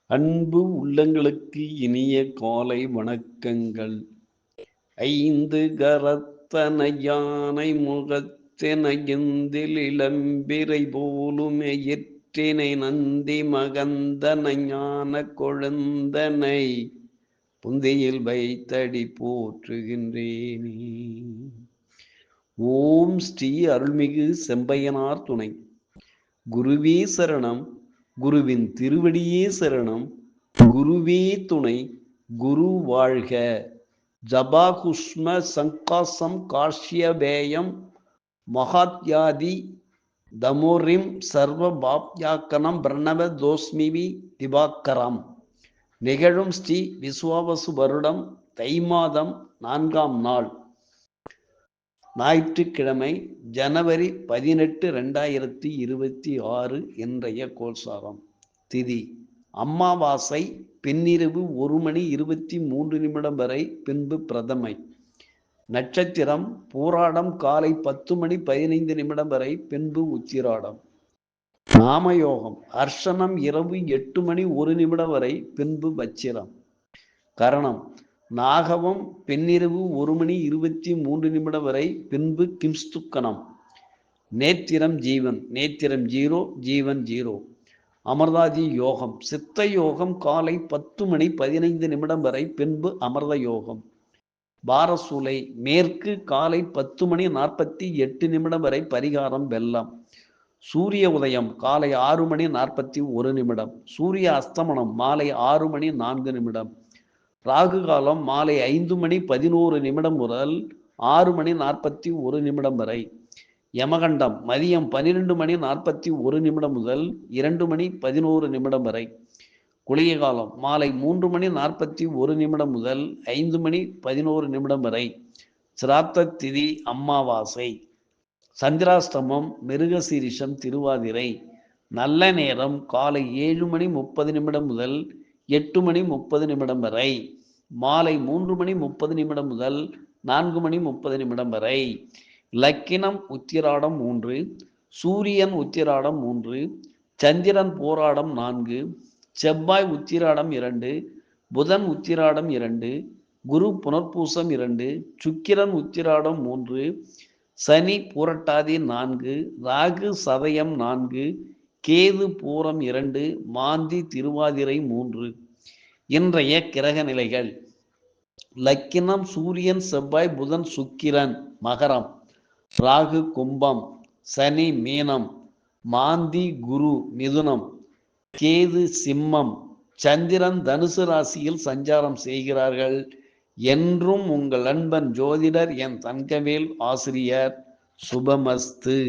அன்பு உள்ளங்களுக்கு இனிய காலை வணக்கங்கள். ஐந்து கரத்தன யானை முகத்தென எந்தில் இளம்பிறை போலும் எயிற்றினை நந்தி மகந்தன ஞான கொழுந்தனை புந்தியில் வைத்தடி போற்றுகின்றேனே. ஓம் ஸ்ரீ அருள்மிகு செம்பையனார் துணை. குருவே சரணம், குருவின் திருவடியே சரணம், குருவே துணை, குரு வாழ்க. ஜபாகுஷ்ம சங்காசம் காஷ்யபேயம் மகாத்யாதி தமோரிம் சர்வ பாப்யாக்கனம் பிரணவ தோஸ்மிவி திவாக்கரம். நிகழும் ஸ்ரீ விஸ்வாவசு வருடம் தை மாதம் 4ஆம் நாள் ஞாயிற்றுக்கிழமை, ஜனவரி 18, 2026 இன்றைய கோல்சாரம். திதி அம்மாவாசை, பின்னிரவு 1:23 வரை, பின்பு பிரதமை. நட்சத்திரம் பூராடம், காலை 10:15 வரை, பின்பு உத்திராடம். நாமயோகம் அர்ஷனம் இரவு 8:01 வரை, பின்பு வச்சிரம். கரணம் நாகவம் பின்னிரவு 1:23 வரை, பின்பு கிம்ஸ்துக்கணம். நேத்திரம் ஜீவன், நேத்திரம் 0, ஜீவன் 0. அமிர்தாதி யோகம் சித்த யோகம் காலை 10:15 வரை, பின்பு அமிர்த யோகம். பாரசூலை மேற்கு காலை 10:48 வரை, பரிகாரம் வெள்ளம். சூரிய உதயம் காலை 6:41. சூரிய அஸ்தமனம் மாலை 6:04. ராகு காலம் மாலை 5:11 முதல் 6:41 வரை. யமகண்டம் மதியம் 12:41 முதல் 2:11 வரை. குளிய காலம் மாலை 3:41 முதல் 5:11 வரை. சிராத்த திதி அம்மாவாசை. சந்திராஷ்டமம் மிருகசீரிஷம் திருவாதிரை. நல்ல நேரம் காலை 7:30 முதல் 8:30 வரை. மாலை 3:30 முதல் 4:30 வரை. லக்கினம் உத்திராடம் 3, சூரியன் உத்திராடம் 3, சந்திரன் போராடம் 4, செவ்வாய் உத்திராடம் 2, புதன் உத்திராடம் 2, குரு புனர்பூசம் 2, சுக்கிரன் உத்திராடம் 3, சனி பூரட்டாதி 4, ராகு சதயம் 4, கேது பூரம் 2, மாந்தி திருவாதிரை 3. இன்றைய கிரக நிலைகள். லக்கினம் சூரியன் செவ்வாய் புதன் சுக்கிரன் மகரம், ராகு கும்பம், சனி மீனம், மாந்தி குரு மிதுனம், கேது சிம்மம், சந்திரன் தனுசு ராசியில் சஞ்சாரம் செய்கிறார்கள். என்றும் உங்கள் அன்பன் ஜோதிடர் என் தங்கவேல் ஆசிரியர். சுபமஸ்து.